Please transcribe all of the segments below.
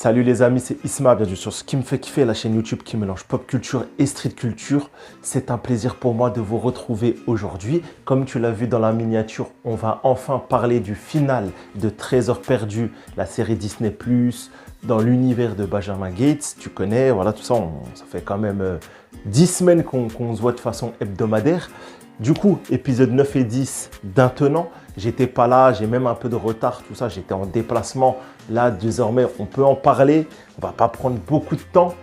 Salut les amis, c'est Isma, bienvenue sur ce qui me fait kiffer, la chaîne YouTube qui mélange pop culture et street culture. C'est un plaisir pour moi de vous retrouver aujourd'hui. Comme tu l'as vu dans la miniature, on va enfin parler du final de Trésor perdu, la série Disney+, dans l'univers de Benjamin Gates. Tu connais, voilà, tout ça, ça fait quand même 10 semaines qu'on se voit de façon hebdomadaire. Du coup, épisode 9 et 10 d'un tenant, j'étais pas là, j'ai même un peu de retard, tout ça, j'étais en déplacement. Là, désormais, on peut en parler, on va pas prendre beaucoup de temps,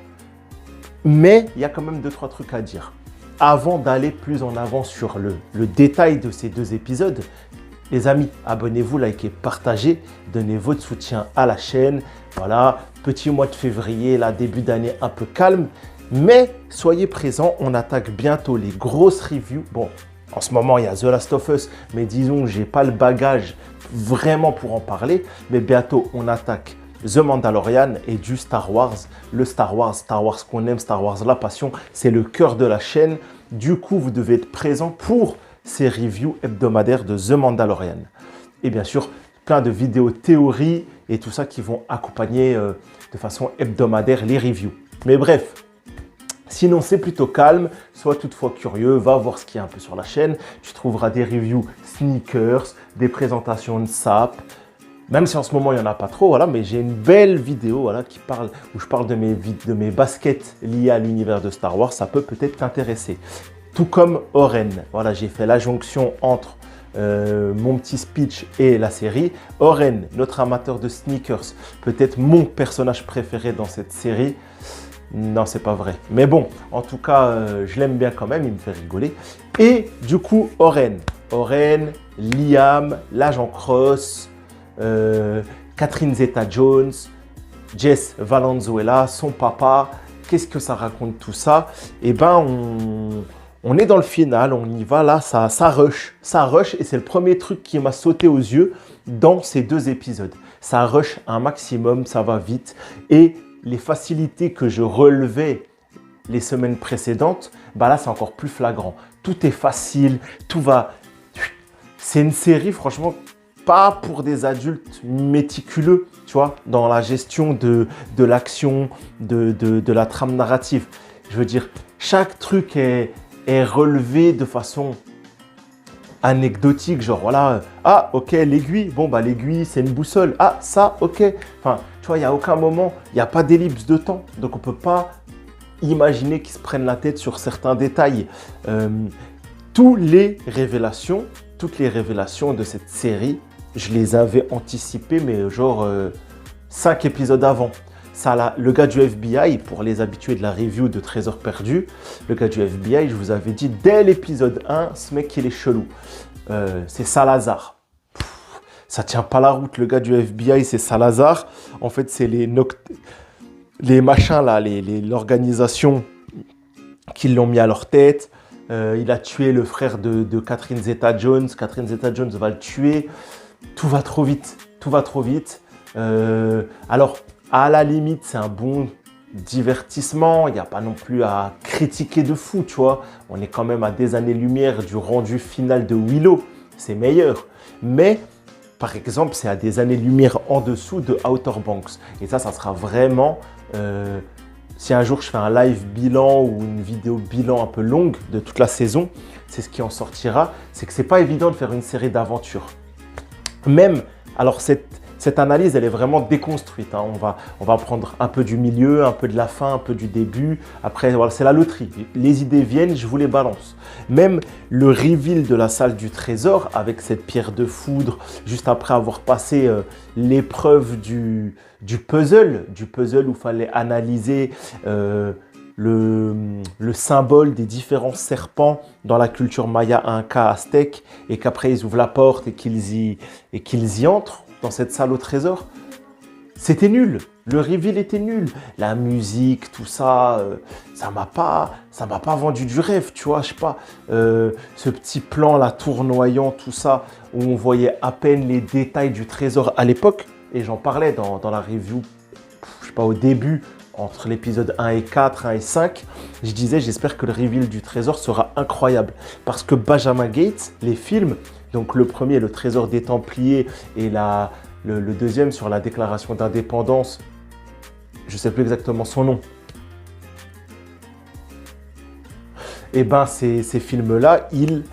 mais il y a quand même 2-3 trucs à dire. Avant d'aller plus en avant sur le détail de ces deux épisodes, les amis, abonnez-vous, likez, partagez, donnez votre soutien à la chaîne. Voilà, petit mois de février, là, début d'année un peu calme. Mais soyez présents, on attaque bientôt les grosses reviews. Bon, en ce moment, il y a The Last of Us, mais disons que je n'ai pas le bagage vraiment pour en parler. Mais bientôt, on attaque The Mandalorian et du Star Wars. Le Star Wars qu'on aime, Star Wars la passion, c'est le cœur de la chaîne. Du coup, vous devez être présents pour ces reviews hebdomadaires de The Mandalorian. Et bien sûr, plein de vidéos théories et tout ça qui vont accompagner de façon hebdomadaire les reviews. Mais bref. Sinon, c'est plutôt calme. Sois toutefois curieux, va voir ce qu'il y a un peu sur la chaîne. Tu trouveras des reviews sneakers, des présentations de SAP. Même si en ce moment, il n'y en a pas trop, voilà, mais j'ai une belle vidéo voilà, où je parle de mes baskets liées à l'univers de Star Wars. Ça peut peut-être t'intéresser. Tout comme Oren. Voilà, j'ai fait la jonction entre mon petit speech et la série. Oren, notre amateur de sneakers, peut-être mon personnage préféré dans cette série. Non, c'est pas vrai. Mais bon, en tout cas, je l'aime bien quand même, il me fait rigoler. Et du coup, Oren, Liam, l'agent Cross, Catherine Zeta-Jones, Jess Valenzuela, son papa. Qu'est-ce que ça raconte tout ça? Eh ben, on est dans le final, on y va là, ça rush. Ça rush et c'est le premier truc qui m'a sauté aux yeux dans ces deux épisodes. Ça rush un maximum, ça va vite et les facilités que je relevais les semaines précédentes, bah là, c'est encore plus flagrant. Tout est facile, tout va... C'est une série, franchement, pas pour des adultes méticuleux, tu vois, dans la gestion de l'action, de la trame narrative. Je veux dire, chaque truc est relevé de façon anecdotique, genre voilà, ah ok, l'aiguille, bon bah l'aiguille c'est une boussole, ah ça ok, enfin tu vois, il n'y a aucun moment, il n'y a pas d'ellipse de temps, donc on ne peut pas imaginer qu'ils se prennent la tête sur certains détails. Toutes les révélations de cette série, je les avais anticipées, mais genre 5 épisodes avant. Ça, le gars du FBI, pour les habitués de la review de Trésor perdu, le gars du FBI, je vous avais dit dès l'épisode 1, ce mec il est chelou. C'est Salazar. Ça tient pas la route, le gars du FBI, c'est Salazar. En fait, c'est les machins là, l'organisation qui l'ont mis à leur tête. Il a tué le frère de Catherine Zeta-Jones. Catherine Zeta-Jones va le tuer. Tout va trop vite. Tout va trop vite. Alors, à la limite, c'est un bon divertissement. Il n'y a pas non plus à critiquer de fou, tu vois. On est quand même à des années-lumière du rendu final de Willow. C'est meilleur. Mais, par exemple, c'est à des années-lumière en dessous de Outer Banks. Et ça sera vraiment... si un jour je fais un live bilan ou une vidéo bilan un peu longue de toute la saison, c'est ce qui en sortira. C'est que c'est pas évident de faire une série d'aventures. Même, alors cette analyse, elle est vraiment déconstruite. Hein. On va prendre un peu du milieu, un peu de la fin, un peu du début. Après, voilà, c'est la loterie. Les idées viennent, je vous les balance. Même le reveal de la salle du trésor avec cette pierre de foudre, juste après avoir passé l'épreuve du puzzle où il fallait analyser le symbole des différents serpents dans la culture maya, inca, aztèque, et qu'après ils ouvrent la porte et qu'ils y entrent dans cette salle au trésor. C'était nul, le reveal était nul. La musique, tout ça, ça m'a pas vendu du rêve, tu vois, je sais pas. Ce petit plan là, tournoyant, tout ça, où on voyait à peine les détails du trésor à l'époque, et j'en parlais dans la review, je sais pas, au début, entre l'épisode 1 et 4, 1 et 5, je disais, j'espère que le reveal du trésor sera incroyable. Parce que Benjamin Gates, les films, donc le premier, le trésor des Templiers, et le deuxième sur la déclaration d'indépendance, je ne sais plus exactement son nom. Et ben ces films-là, ils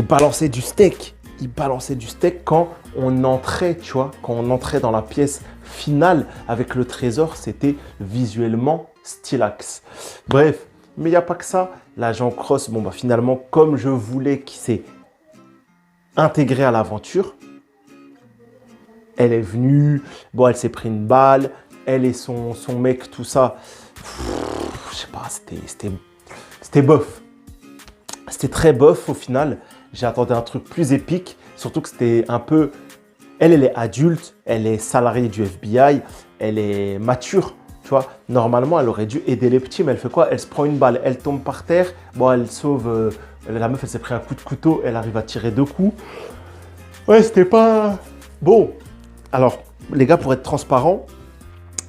balançaient du steak. Ils balançaient du steak quand on entrait, tu vois, quand on entrait dans la pièce finale avec le trésor, c'était visuellement stylax. Bref, mais il n'y a pas que ça. L'agent Cross, bon bah finalement, comme je voulais qu'il s'est intégré à l'aventure, elle est venue, bon elle s'est pris une balle, elle et son mec, tout ça, je sais pas, c'était bof. C'était très bof au final. J'attendais un truc plus épique, surtout que c'était un peu... Elle est adulte, elle est salariée du FBI, elle est mature, tu vois. Normalement, elle aurait dû aider les petits, mais elle fait quoi? Elle se prend une balle, elle tombe par terre. Bon, elle sauve... la meuf, elle s'est pris un coup de couteau, elle arrive à tirer 2 coups. Ouais, c'était pas... Bon, alors, les gars, pour être transparent,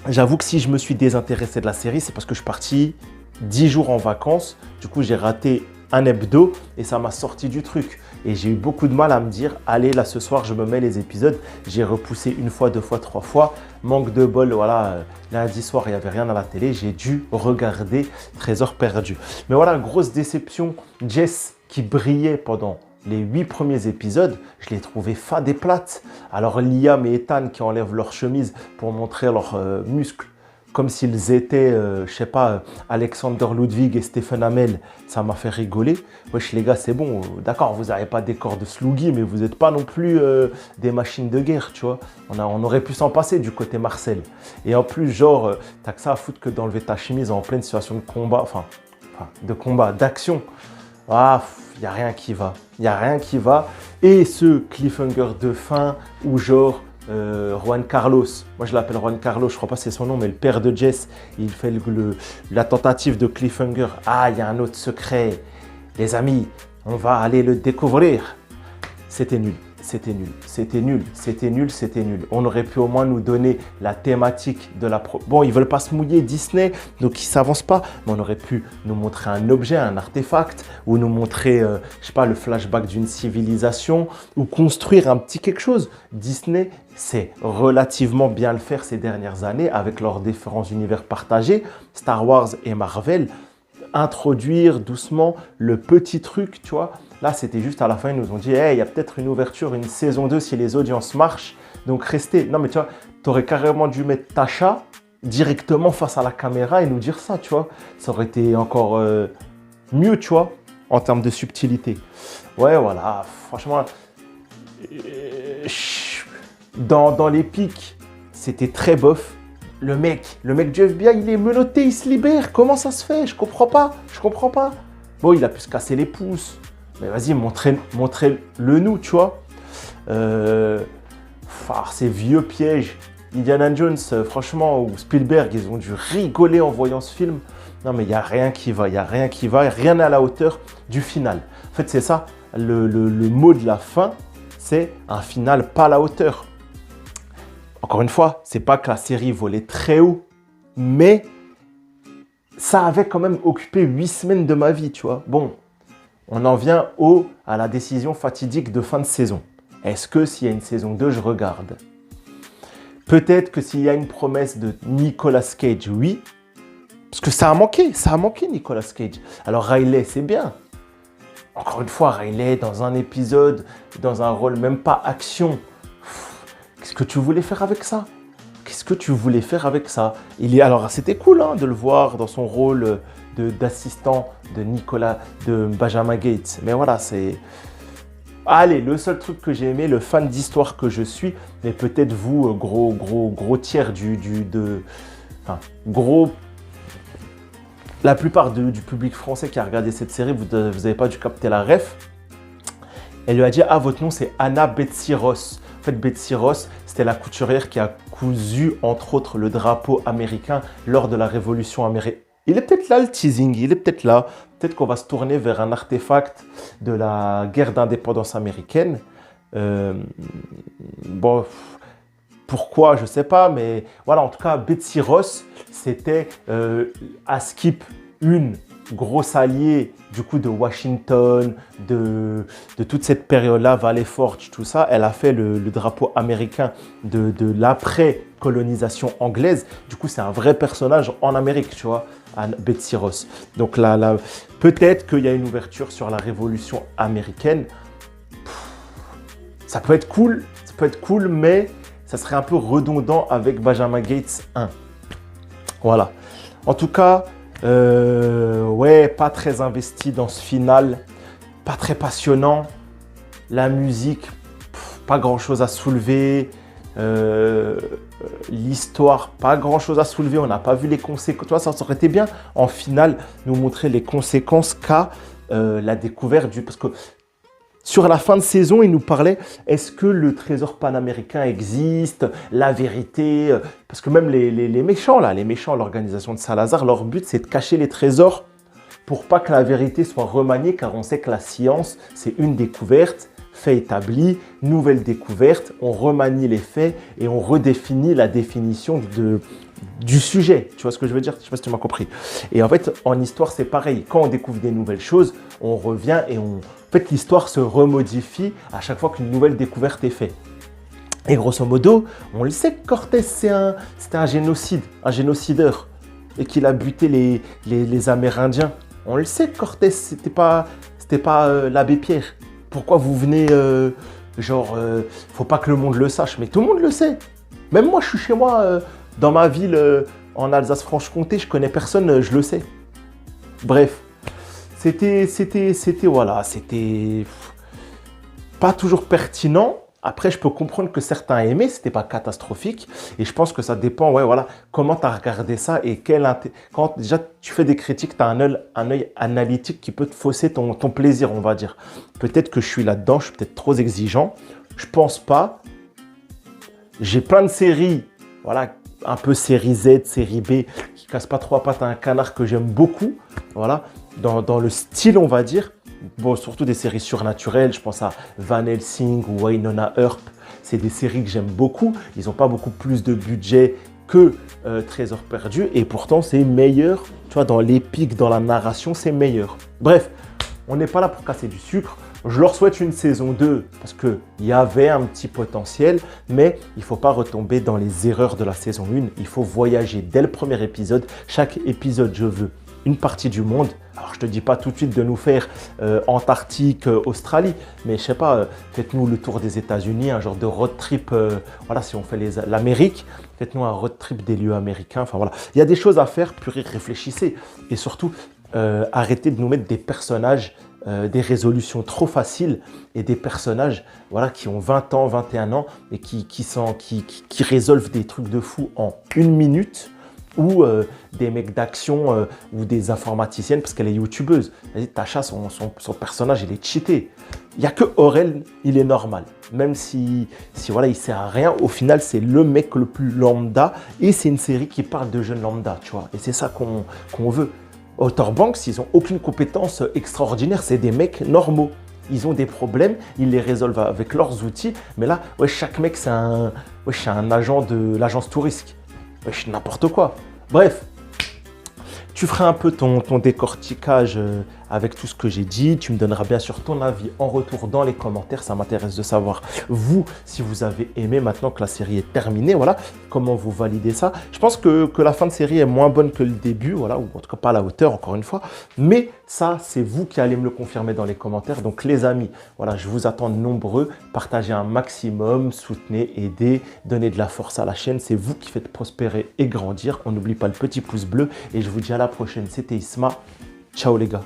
j'avoue que si je me suis désintéressé de la série, c'est parce que je suis parti 10 jours en vacances. Du coup, j'ai raté un hebdo et ça m'a sorti du truc. Et j'ai eu beaucoup de mal à me dire, allez, là, ce soir, je me mets les épisodes. J'ai repoussé 1 fois, 2 fois, 3 fois. Manque de bol, voilà, lundi soir, il n'y avait rien à la télé. J'ai dû regarder Trésor perdu. Mais voilà, grosse déception. Jess, qui brillait pendant les 8 premiers épisodes, je l'ai trouvé fade et plate. Alors Liam et Ethan qui enlèvent leur chemise pour montrer leurs muscles, comme s'ils étaient, je sais pas, Alexander Ludwig et Stephen Amell, ça m'a fait rigoler. Wesh les gars, c'est bon, d'accord, vous n'avez pas des corps de Sluggy, mais vous n'êtes pas non plus des machines de guerre, tu vois. On aurait pu s'en passer du côté Marcel. Et en plus, genre, t'as que ça à foutre que d'enlever ta chemise en pleine situation de combat, d'action. Ah, il n'y a rien qui va. Il n'y a rien qui va. Et ce cliffhanger de fin où genre Juan Carlos, moi je l'appelle Juan Carlos, je crois pas que c'est son nom, mais le père de Jess, il fait la tentative de cliffhanger. Ah, il y a un autre secret. Les amis, on va aller le découvrir. C'était nul. C'était nul, c'était nul, c'était nul, c'était nul. On aurait pu au moins nous donner la thématique de la... Bon, ils veulent pas se mouiller, Disney, donc ils s'avancent pas. Mais on aurait pu nous montrer un objet, un artefact, ou nous montrer, je sais pas, le flashback d'une civilisation, ou construire un petit quelque chose. Disney sait relativement bien le faire ces dernières années avec leurs différents univers partagés, Star Wars et Marvel. Introduire doucement le petit truc, tu vois. Là, c'était juste à la fin, ils nous ont dit, hey, il y a peut-être une ouverture, une saison 2 si les audiences marchent. Donc, restez. Non, mais tu vois, tu aurais carrément dû mettre Tasha directement face à la caméra et nous dire ça, tu vois. Ça aurait été encore mieux, tu vois, en termes de subtilité. Ouais, voilà, franchement, dans les pics, c'était très bof. Le mec du FBI, il est menotté, il se libère. Comment ça se fait? Je comprends pas. Bon, il a pu se casser les pouces. Mais vas-y, montrez-le nous, tu vois. Ces vieux pièges. Indiana Jones, franchement, ou Spielberg, ils ont dû rigoler en voyant ce film. Non, mais il n'y a rien qui va, rien à la hauteur du final. En fait, c'est ça, le mot de la fin, c'est un final pas à la hauteur. Encore une fois, c'est pas que la série volait très haut, mais ça avait quand même occupé 8 semaines de ma vie, tu vois. Bon, on en vient à la décision fatidique de fin de saison. Est-ce que s'il y a une saison 2, je regarde? Peut-être que s'il y a une promesse de Nicolas Cage, oui. Parce que ça a manqué Nicolas Cage. Alors Riley, c'est bien. Encore une fois, Riley, dans un épisode, dans un rôle même pas action. Qu'est-ce que tu voulais faire avec ça? Alors, c'était cool hein, de le voir dans son rôle d'assistant de Benjamin Gates. Mais voilà, c'est... Allez, le seul truc que j'ai aimé, le fan d'histoire que je suis, mais peut-être vous, gros tiers la plupart du public français qui a regardé cette série, vous n'avez pas dû capter la ref. Elle lui a dit, ah, votre nom, c'est Anna Betsy Ross. En fait, Betsy Ross, c'était la couturière qui a cousu, entre autres, le drapeau américain lors de la Révolution américaine. Il est peut-être là, le teasing, il est peut-être là. Peut-être qu'on va se tourner vers un artefact de la guerre d'indépendance américaine. Bon, pourquoi, je ne sais pas, mais voilà, en tout cas, Betsy Ross, c'était à skip 1, gros allié du coup de Washington, de toute cette période-là, Valley Forge, tout ça. Elle a fait le drapeau américain de l'après-colonisation anglaise. Du coup, c'est un vrai personnage en Amérique, tu vois, Betsy Ross. Donc là, peut-être qu'il y a une ouverture sur la révolution américaine. Ça peut être cool, mais ça serait un peu redondant avec Benjamin Gates 1. Voilà. En tout cas, ouais, pas très investi dans ce final, pas très passionnant. La musique, pas grand-chose à soulever. L'histoire, pas grand-chose à soulever. On n'a pas vu les conséquences. Toi, ça aurait été bien en finale nous montrer les conséquences qu'a la découverte du... Parce que sur la fin de saison, il nous parlait, est-ce que le trésor panaméricain existe, la vérité? Parce que même les méchants, là, l'organisation de Salazar, leur but, c'est de cacher les trésors pour pas que la vérité soit remaniée, car on sait que la science, c'est une découverte, fait établi, nouvelle découverte, on remanie les faits et on redéfinit la définition du sujet. Tu vois ce que je veux dire? Je ne sais pas si tu m'as compris. Et en fait, en histoire, c'est pareil. Quand on découvre des nouvelles choses, on revient et en fait, l'histoire se remodifie à chaque fois qu'une nouvelle découverte est faite. Et grosso modo, on le sait que Cortés, c'était un génocideur, et qu'il a buté les Amérindiens. On le sait que Cortés, c'était pas l'abbé Pierre. Pourquoi vous venez, faut pas que le monde le sache, mais tout le monde le sait. Même moi, je suis chez moi, dans ma ville, en Alsace-Franche-Comté, je connais personne, je le sais. Bref, c'était pas toujours pertinent. Après, je peux comprendre que certains aimaient, c'était pas catastrophique. Et je pense que ça dépend, ouais, voilà, comment tu as regardé ça et quand déjà tu fais des critiques, tu as un œil analytique qui peut te fausser ton plaisir, on va dire. Peut-être que je suis là-dedans, je suis peut-être trop exigeant. Je pense pas. J'ai plein de séries, voilà, un peu série Z, série B, qui cassent pas trois pattes à un canard que j'aime beaucoup, voilà, dans le style, on va dire. Bon, surtout des séries surnaturelles, je pense à Van Helsing ou Wynonna Earp. C'est des séries que j'aime beaucoup. Ils n'ont pas beaucoup plus de budget que Trésor perdu et pourtant c'est meilleur. Tu vois, dans l'épique, dans la narration, c'est meilleur. Bref, on n'est pas là pour casser du sucre. Je leur souhaite une saison 2 parce qu'il y avait un petit potentiel, mais il ne faut pas retomber dans les erreurs de la saison 1. Il faut voyager dès le premier épisode. Chaque épisode, je veux une partie du monde. Alors, je ne te dis pas tout de suite de nous faire Antarctique, Australie, mais je sais pas, faites-nous le tour des États-Unis, un genre de road trip. Voilà, si on fait l'Amérique, faites-nous un road trip des lieux américains. Enfin voilà, il y a des choses à faire, purée, réfléchissez. Et surtout, arrêtez de nous mettre des personnages, des résolutions trop faciles et des personnages voilà, qui ont 20 ans, 21 ans et qui résolvent des trucs de fou en 1 minute. Ou des mecs d'action ou des informaticiennes parce qu'elle est youtubeuse. Tasha, son personnage, il est cheaté. Il n'y a que Aurel, il est normal. Même si voilà, il ne sert à rien, au final, c'est le mec le plus lambda et c'est une série qui parle de jeunes lambda, tu vois. Et c'est ça qu'on veut. Outer Banks, ils n'ont aucune compétence extraordinaire, c'est des mecs normaux. Ils ont des problèmes, ils les résolvent avec leurs outils. Mais là, ouais, chaque mec, c'est un agent de l'agence Tourisque. N'importe quoi. Bref, tu feras un peu ton décortiquage avec tout ce que j'ai dit. Tu me donneras bien sûr ton avis en retour dans les commentaires. Ça m'intéresse de savoir, vous, si vous avez aimé maintenant que la série est terminée. Voilà, comment vous validez ça. Je pense que la fin de série est moins bonne que le début, voilà, ou en tout cas pas à la hauteur, encore une fois. Mais ça, c'est vous qui allez me le confirmer dans les commentaires. Donc les amis, voilà, je vous attends nombreux. Partagez un maximum, soutenez, aidez, donnez de la force à la chaîne. C'est vous qui faites prospérer et grandir. On n'oublie pas le petit pouce bleu. Et je vous dis à la prochaine. C'était Isma. Ciao les gars.